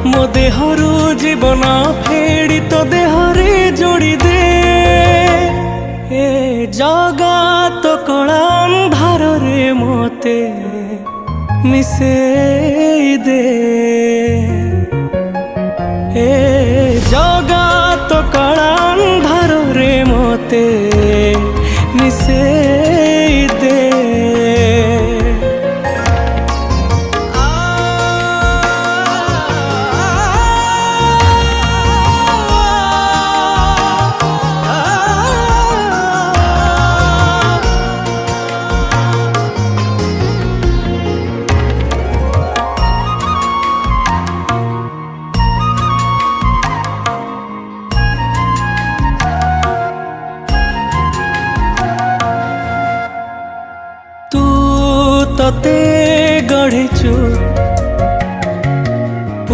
मो देहरु जीवन फेड़ी तो देहरे जोड़ी दे। ए जगा तो कला अंधार रे मोते मिसे दे। ए जगा तो कला अंधार रे मोते मिसे दे। तते गढ़िचु